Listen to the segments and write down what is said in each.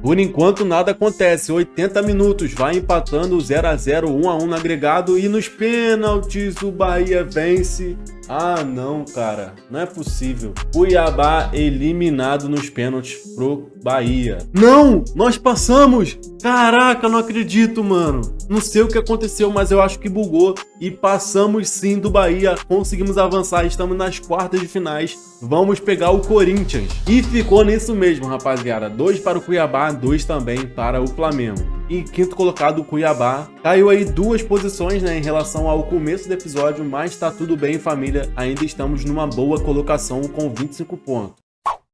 Por enquanto nada acontece, 80 minutos, vai empatando 0 a 0, 1 a 1 no agregado e nos pênaltis o Bahia vence. Ah não, cara, não é possível. Cuiabá eliminado nos pênaltis pro Bahia. Não, nós passamos! Caraca, não acredito, mano. Não sei o que aconteceu, mas eu acho que bugou e passamos sim do Bahia. Conseguimos avançar, estamos nas quartas de finais. Vamos pegar o Corinthians. E ficou nisso mesmo, rapaziada. 2 para o Cuiabá, 2 também para o Flamengo. Em quinto colocado, o Cuiabá. Caiu aí 2 posições, né, em relação ao começo do episódio, mas tá tudo bem, família. Ainda estamos numa boa colocação com 25 pontos.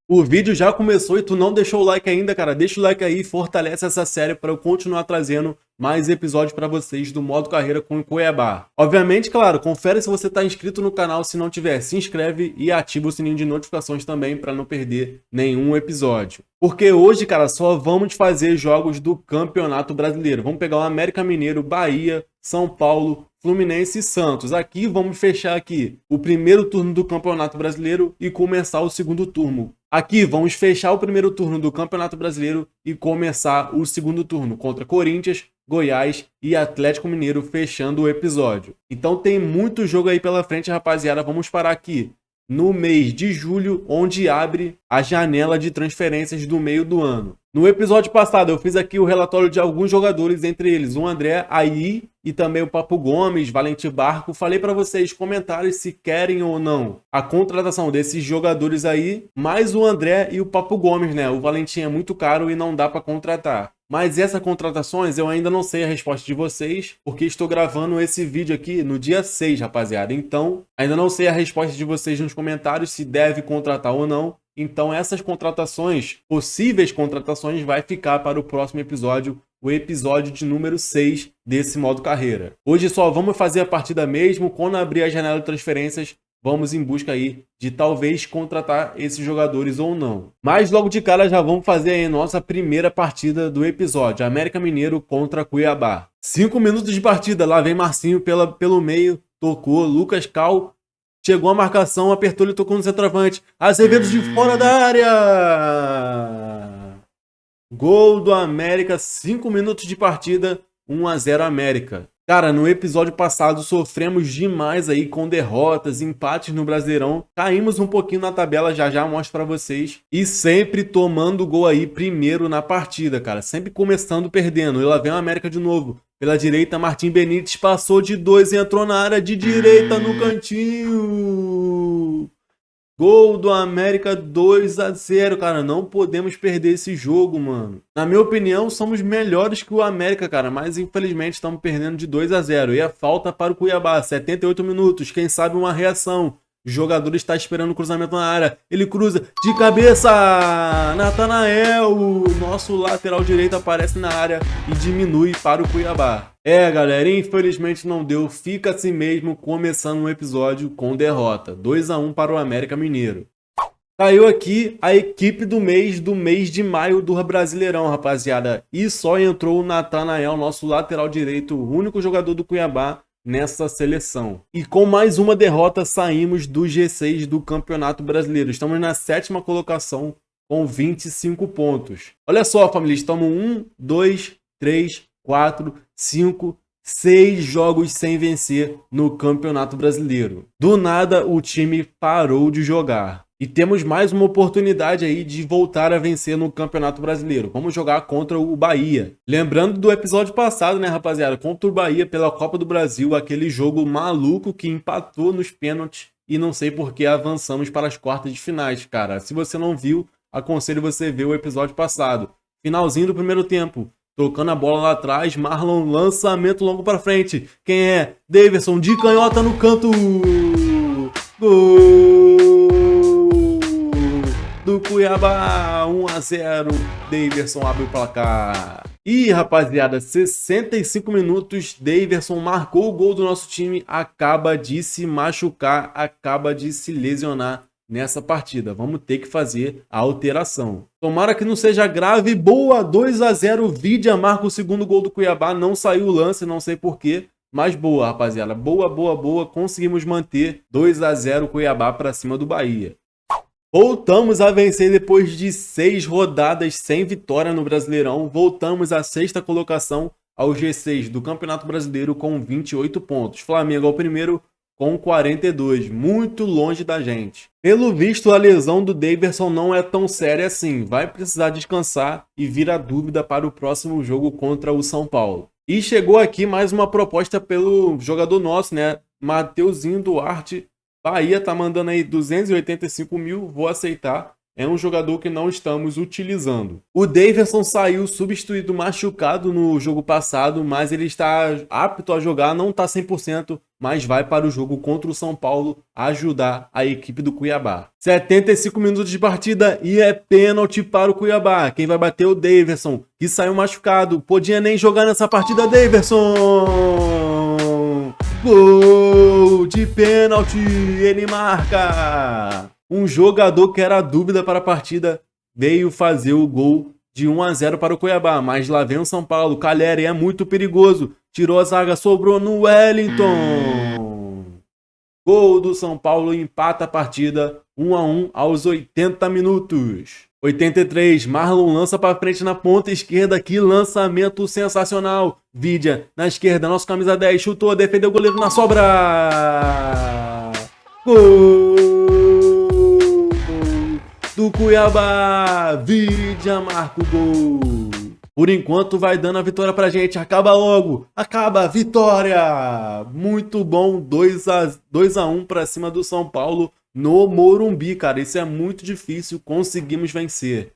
O vídeo já começou e tu não deixou o like ainda, cara, deixa o like aí e fortalece essa série para eu continuar trazendo mais episódios para vocês do modo carreira com o Cuiabá. Obviamente, claro, confere se você tá inscrito no canal, se não tiver, se inscreve e ativa o sininho de notificações também para não perder nenhum episódio. Porque hoje, cara, só vamos fazer jogos do Campeonato Brasileiro. Vamos pegar o América Mineiro, Bahia, São Paulo, Fluminense e Santos. Aqui vamos fechar aqui o primeiro turno do Campeonato Brasileiro e começar o segundo turno. Aqui vamos fechar o primeiro turno do Campeonato Brasileiro e começar o segundo turno contra Corinthians, Goiás e Atlético Mineiro, fechando o episódio. Então tem muito jogo aí pela frente, rapaziada. Vamos parar aqui no mês de julho, onde abre a janela de transferências do meio do ano. No episódio passado eu fiz aqui o relatório de alguns jogadores, entre eles o André Aí e também o Papo Gomes, Valentim Barco. Falei para vocês comentarem se querem ou não a contratação desses jogadores aí, mais o André e o Papo Gomes, né? O Valentim é muito caro e não dá para contratar. Mas essas contratações eu ainda não sei a resposta de vocês, porque estou gravando esse vídeo aqui no dia 6, rapaziada. Então, ainda não sei a resposta de vocês nos comentários se deve contratar ou não. Então, essas contratações, possíveis contratações, vai ficar para o próximo episódio, o episódio de número 6 desse modo carreira. Hoje só vamos fazer a partida mesmo. Quando abrir a janela de transferências, vamos em busca aí de talvez contratar esses jogadores ou não. Mas logo de cara já vamos fazer aí a nossa primeira partida do episódio. América Mineiro contra Cuiabá. 5 minutos de partida, lá vem Marcinho pelo meio, tocou, Lucas Cal, chegou a marcação, apertou, ele tocou no centroavante. Azevedo de fora da área! Gol do América, 5 minutos de partida, 1 a 0 América. Cara, no episódio passado sofremos demais aí com derrotas, empates no Brasileirão. Caímos um pouquinho na tabela, já mostro pra vocês. E sempre tomando gol aí primeiro na partida, cara. Sempre começando perdendo. E lá vem o América de novo. Pela direita, Martim Benítez passou de 2 e entrou na área de direita no cantinho. Gol do América, 2 a 0, cara. Não podemos perder esse jogo, mano. Na minha opinião, somos melhores que o América, cara. Mas infelizmente estamos perdendo de 2 a 0. E a falta para o Cuiabá, 78 minutos. Quem sabe uma reação. O jogador está esperando o cruzamento na área. Ele cruza de cabeça. Natanael, nosso lateral direito, aparece na área e diminui para o Cuiabá. É, galera, infelizmente não deu. Fica assim mesmo, começando um episódio com derrota. 2 a 1 para o América Mineiro. Caiu aqui a equipe do mês de maio do Brasileirão, rapaziada. E só entrou o Natanael, nosso lateral direito, o único jogador do Cuiabá nessa seleção. E com mais uma derrota saímos do G6 do Campeonato Brasileiro. Estamos na 7ª colocação com 25 pontos. Olha só, família, estamos 1, 2, 3, 4, 5, 6 jogos sem vencer no Campeonato Brasileiro. Do nada o time parou de jogar. E temos mais uma oportunidade aí de voltar a vencer no Campeonato Brasileiro. Vamos jogar contra o Bahia. Lembrando do episódio passado, né, rapaziada? Contra o Bahia pela Copa do Brasil, aquele jogo maluco que empatou nos pênaltis e não sei por que avançamos para as quartas de finais, cara. Se você não viu, aconselho você ver o episódio passado. Finalzinho do primeiro tempo. Tocando a bola lá atrás, Marlon, lançamento longo para frente. Quem é? Daverson de canhota no canto. Gol do Cuiabá, 1 a 0. Daverson abre o placar. E rapaziada, 65 minutos, Daverson marcou o gol do nosso time, acaba de se machucar, acaba de se lesionar nessa partida. Vamos ter que fazer a alteração. Tomara que não seja grave. Boa, 2 a 0. Vidia marca o segundo gol do Cuiabá, não saiu o lance, não sei porquê. Mas boa, rapaziada. Boa. Conseguimos manter 2 a 0 Cuiabá para cima do Bahia. Voltamos a vencer depois de 6 rodadas sem vitória no Brasileirão. Voltamos à 6ª colocação ao G6 do Campeonato Brasileiro com 28 pontos. Flamengo é o primeiro com 42, muito longe da gente. Pelo visto, a lesão do Daverson não é tão séria assim. Vai precisar descansar e vir a dúvida para o próximo jogo contra o São Paulo. E chegou aqui mais uma proposta pelo jogador nosso, né? Mateuzinho Duarte. Bahia tá mandando aí 285 mil, vou aceitar. É um jogador que não estamos utilizando. O Daverson saiu substituído machucado no jogo passado, mas ele está apto a jogar, não está 100%, mas vai para o jogo contra o São Paulo ajudar a equipe do Cuiabá. 75 minutos de partida e é pênalti para o Cuiabá. Quem vai bater é o Daverson, que saiu machucado. Podia nem jogar nessa partida, Daverson! Gol de pênalti, ele marca! Um jogador que era dúvida para a partida veio fazer o gol de 1-0 para o Cuiabá, mas lá vem o São Paulo. Calleri é muito perigoso, tirou a zaga, sobrou no Wellington. Gol do São Paulo, empata a partida 1-1 aos 80 minutos. 83, Marlon lança para frente na ponta esquerda, que lançamento sensacional. Vidia na esquerda, nosso camisa 10, chutou, defendeu o goleiro na sobra. Gol do Cuiabá, Vidia marca o gol. Por enquanto vai dando a vitória pra gente, acaba logo, acaba, vitória! Muito bom, 2-1 pra cima do São Paulo no Morumbi, cara, isso é muito difícil, conseguimos vencer.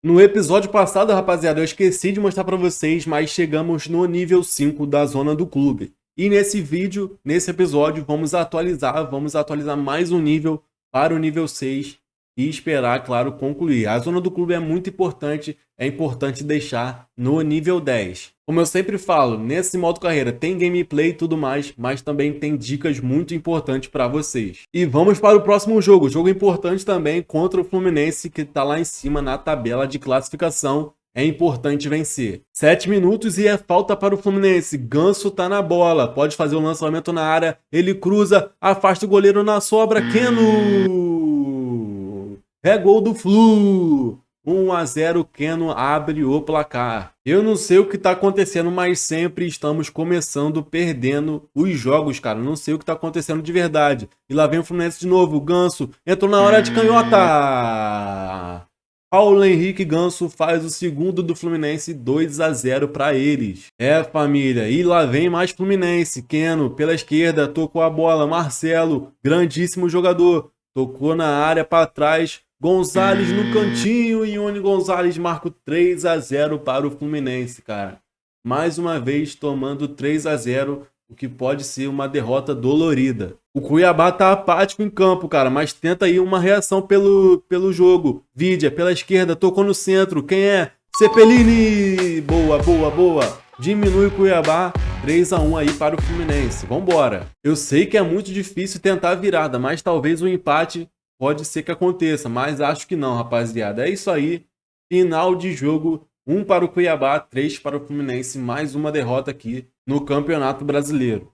No episódio passado, rapaziada, eu esqueci de mostrar pra vocês, mas chegamos no nível 5 da zona do clube. E nesse vídeo, nesse episódio, vamos atualizar mais um nível para o nível 6. E esperar, claro, concluir. A zona do clube é muito importante, é importante deixar no nível 10. Como eu sempre falo, nesse modo carreira tem gameplay e tudo mais, mas também tem dicas muito importantes para vocês. E vamos para o próximo jogo. Jogo importante também contra o Fluminense, que está lá em cima na tabela de classificação. É importante vencer. 7 minutos e é falta para o Fluminense. Ganso tá na bola, pode fazer o lançamento na área, ele cruza, afasta o goleiro na sobra, Keno! É gol do Flu! 1-0, Keno abre o placar. Eu não sei o que tá acontecendo, mas sempre estamos começando perdendo os jogos, cara. Não sei o que tá acontecendo de verdade. E lá vem o Fluminense de novo. O Ganso entrou na hora de canhota. Paulo Henrique Ganso faz o segundo do Fluminense, 2-0 para eles. É, família, e lá vem mais Fluminense. Keno pela esquerda, tocou a bola. Marcelo, grandíssimo jogador, tocou na área para trás. Gonzalez no cantinho e Ione Gonzalez marca 3-0 para o Fluminense, cara. Mais uma vez tomando 3-0, o que pode ser uma derrota dolorida. O Cuiabá tá apático em campo, cara, mas tenta aí uma reação pelo jogo. Vidia pela esquerda, tocou no centro. Quem é? Cepelini! Boa, boa, boa. Diminui o Cuiabá, 3-1 aí para o Fluminense. Vambora. Eu sei que é muito difícil tentar a virada, mas talvez o empate pode ser que aconteça, mas acho que não, rapaziada. É isso aí. Final de jogo. 1 para o Cuiabá, 3 para o Fluminense. Mais uma derrota aqui no Campeonato Brasileiro.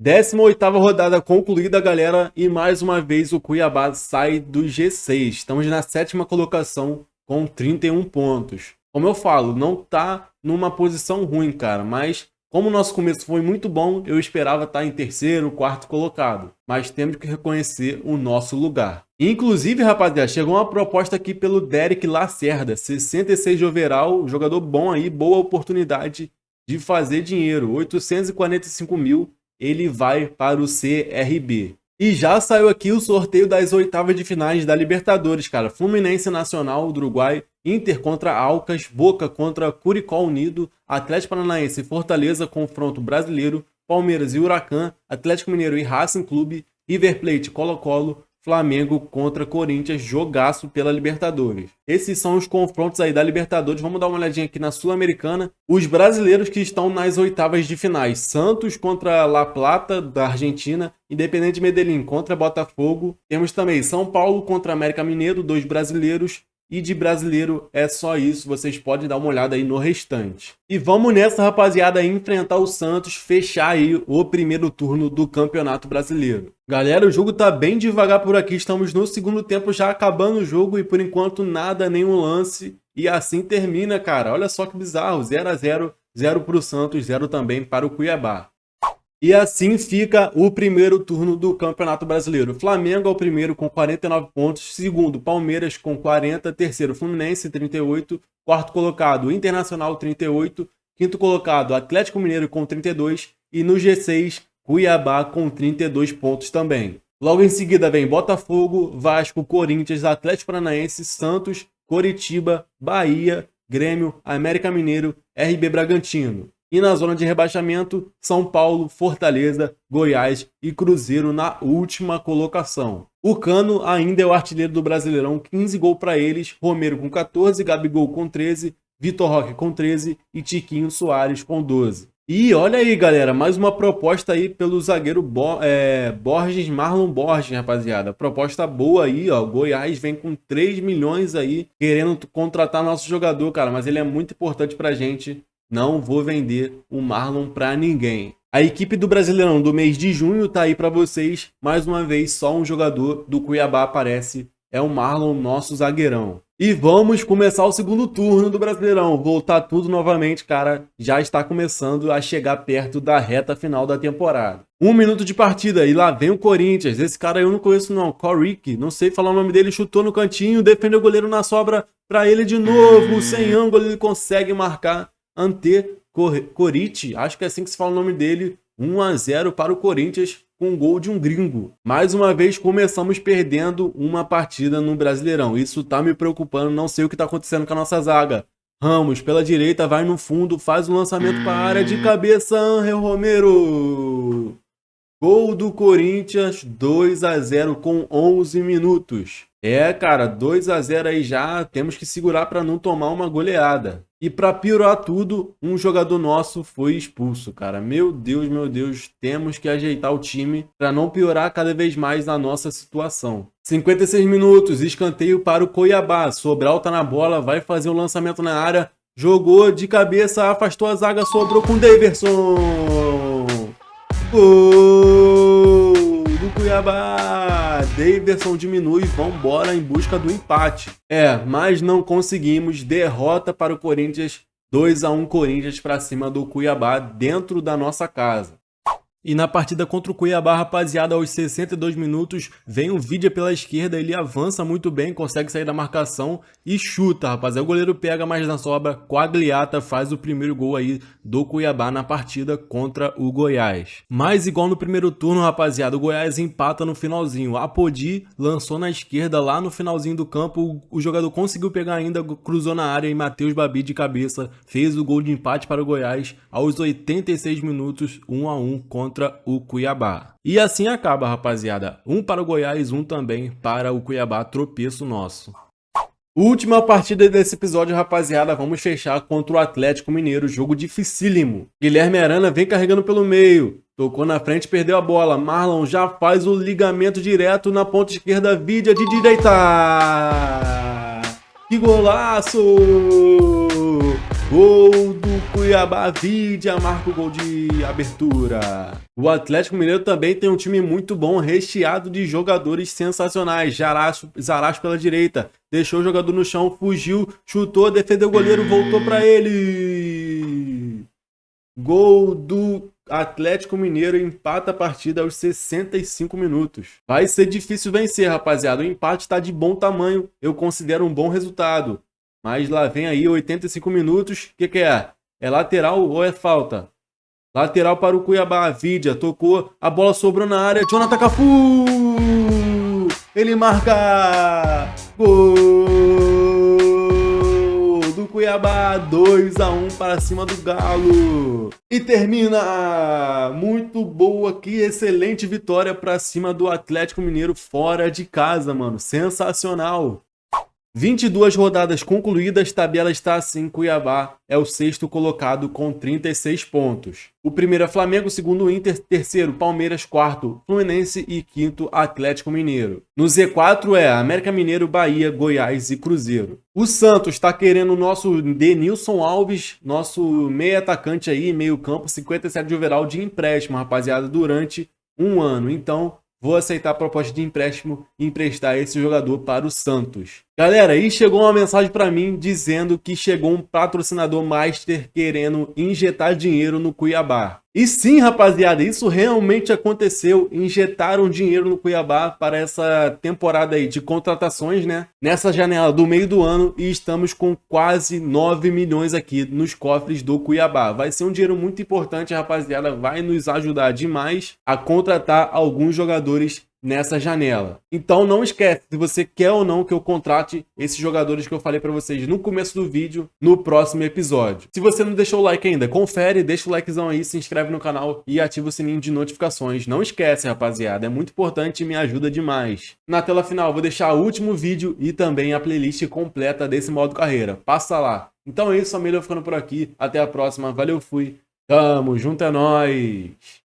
18ª rodada concluída, galera. E mais uma vez o Cuiabá sai do G6. Estamos na 7ª colocação com 31 pontos. Como eu falo, não tá numa posição ruim, cara. Mas como o nosso começo foi muito bom, eu esperava estar em 3º, 4º colocado. Mas temos que reconhecer o nosso lugar. Inclusive, rapaziada, chegou uma proposta aqui pelo Derek Lacerda. 66 de overall, jogador bom aí, boa oportunidade de fazer dinheiro. 845 mil, ele vai para o CRB. E já saiu aqui o sorteio das 8ª de finais da Libertadores, cara. Fluminense Nacional do Uruguai, Inter contra Alcas, Boca contra Curicó Unido, Atlético Paranaense e Fortaleza, confronto brasileiro, Palmeiras e Huracan, Atlético Mineiro e Racing Clube, River Plate, Colo-Colo, Flamengo contra Corinthians, jogaço pela Libertadores. Esses são os confrontos aí da Libertadores. Vamos dar uma olhadinha aqui na Sul-Americana. Os brasileiros que estão nas 8ª de finais. Santos contra La Plata, da Argentina. Independente Medellín contra Botafogo. Temos também São Paulo contra América Mineiro, 2 brasileiros. E de brasileiro é só isso, vocês podem dar uma olhada aí no restante. E vamos nessa, rapaziada, enfrentar o Santos, fechar aí o primeiro turno do Campeonato Brasileiro. Galera, o jogo tá bem devagar por aqui, estamos no segundo tempo já acabando o jogo e por enquanto nada, nenhum lance. E assim termina, cara, olha só que bizarro, 0 a 0, 0 para o Santos, 0 também para o Cuiabá. E assim fica o primeiro turno do Campeonato Brasileiro. Flamengo é o primeiro com 49 pontos, segundo Palmeiras com 40, terceiro Fluminense 38, quarto colocado Internacional 38, quinto colocado Atlético Mineiro com 32 e no G6 Cuiabá com 32 pontos também. Logo em seguida vem Botafogo, Vasco, Corinthians, Atlético Paranaense, Santos, Coritiba, Bahia, Grêmio, América Mineiro, RB Bragantino. E na zona de rebaixamento, São Paulo, Fortaleza, Goiás e Cruzeiro na última colocação. O Cano ainda é o artilheiro do Brasileirão, 15 gols para eles, Romero com 14, Gabigol com 13, Vitor Roque com 13 e Tiquinho Soares com 12. E olha aí, galera, mais uma proposta aí pelo zagueiro Marlon Borges, rapaziada. Proposta boa aí, ó. Goiás vem com 3 milhões aí, querendo contratar nosso jogador, cara, mas ele é muito importante pra gente. Não vou vender o Marlon pra ninguém. A equipe do Brasileirão do mês de junho tá aí pra vocês. Mais uma vez, só um jogador do Cuiabá aparece. É o Marlon, nosso zagueirão. E vamos começar o segundo turno do Brasileirão. Voltar tudo novamente, cara. Já está começando a chegar perto da reta final da temporada. 1 minuto de partida e lá vem o Corinthians. Esse cara eu não conheço não. Coric, não sei falar o nome dele. Chutou no cantinho, defendeu o goleiro na sobra pra ele de novo. Sem ângulo, ele consegue marcar. Ante Coric, acho que é assim que se fala o nome dele, 1 a 0 para o Corinthians com um gol de um gringo. Mais uma vez começamos perdendo uma partida no Brasileirão. Isso tá me preocupando, não sei o que tá acontecendo com a nossa zaga. Ramos pela direita, vai no fundo, faz o lançamento para a área de cabeça, Ángel Romero. Gol do Corinthians, 2 a 0 com 11 minutos. É, cara, 2 a 0 aí já, temos que segurar para não tomar uma goleada. E para piorar tudo, um jogador nosso foi expulso, cara. Meu Deus, temos que ajeitar o time para não piorar cada vez mais a nossa situação. 56 minutos, escanteio para o Cuiabá. Sobral tá na bola, vai fazer o lançamento na área. Jogou de cabeça, afastou a zaga, sobrou com o Daverson. Gol do Cuiabá! Daverson diminui, vambora em busca do empate. Mas não conseguimos. Derrota para o Corinthians, 2 a 1 Corinthians para cima do Cuiabá dentro da nossa casa. E na partida contra o Cuiabá, rapaziada, aos 62 minutos, vem o Vidia pela esquerda, ele avança muito bem, consegue sair da marcação e chuta, rapaziada. O goleiro pega mais na sobra, Quagliata faz o primeiro gol aí do Cuiabá na partida contra o Goiás. Mas igual no primeiro turno, rapaziada, o Goiás empata no finalzinho. Apodi lançou na esquerda, lá no finalzinho do campo, o jogador conseguiu pegar ainda, cruzou na área e Matheus Babi de cabeça fez o gol de empate para o Goiás aos 86 minutos, 1 a 1 contra o Cuiabá. E assim acaba, rapaziada. 1 para o Goiás, 1 também para o Cuiabá, tropeço nosso. Última partida desse episódio, rapaziada, vamos fechar contra o Atlético Mineiro, jogo dificílimo. Guilherme Arana vem carregando pelo meio, tocou na frente, perdeu a bola. Marlon já faz o ligamento direto na ponta esquerda, Vidia de direita. Que golaço! Gol do Cuiabá, Vidia marca o gol de abertura. O Atlético Mineiro também tem um time muito bom, recheado de jogadores sensacionais. Zaracho pela direita, deixou o jogador no chão, fugiu, chutou, defendeu o goleiro, voltou para ele. Gol do Atlético Mineiro, empata a partida aos 65 minutos. Vai ser difícil vencer, rapaziada. O empate está de bom tamanho, eu considero um bom resultado. Mas lá vem aí 85 minutos. O que é? É lateral ou é falta? Lateral para o Cuiabá. Vidia tocou. A bola sobrou na área. Jonathan Cafu! Ele marca! Gol do Cuiabá. 2 a 1 para cima do Galo. E termina! Muito boa. Que excelente vitória para cima do Atlético Mineiro fora de casa, mano. Sensacional. 22 rodadas concluídas, tabela está assim, Cuiabá é o sexto colocado com 36 pontos. O primeiro é Flamengo, segundo Inter, terceiro Palmeiras, quarto Fluminense e quinto Atlético Mineiro. No Z4 é América Mineiro, Bahia, Goiás e Cruzeiro. O Santos está querendo o nosso Denilson Alves, nosso meio atacante aí, meio campo, 57 de overall de empréstimo, rapaziada, durante um ano. Então, vou aceitar a proposta de empréstimo e emprestar esse jogador para o Santos. Galera, aí chegou uma mensagem para mim dizendo que chegou um patrocinador master querendo injetar dinheiro no Cuiabá. E sim, rapaziada, isso realmente aconteceu. Injetaram dinheiro no Cuiabá para essa temporada aí de contratações, né? Nessa janela do meio do ano, e estamos com quase 9 milhões aqui nos cofres do Cuiabá. Vai ser um dinheiro muito importante, rapaziada. Vai nos ajudar demais a contratar alguns jogadores nessa janela. Então não esquece, se você quer ou não que eu contrate esses jogadores que eu falei para vocês no começo do vídeo, no próximo episódio. Se você não deixou o like ainda, confere, deixa o likezão aí, se inscreve no canal e ativa o sininho de notificações. Não esquece, rapaziada, é muito importante e me ajuda demais. Na tela final vou deixar o último vídeo e também a playlist completa desse modo carreira. Passa lá. Então é isso, família, eu ficando por aqui. Até a próxima. Valeu, fui. Tamo junto, é nóis.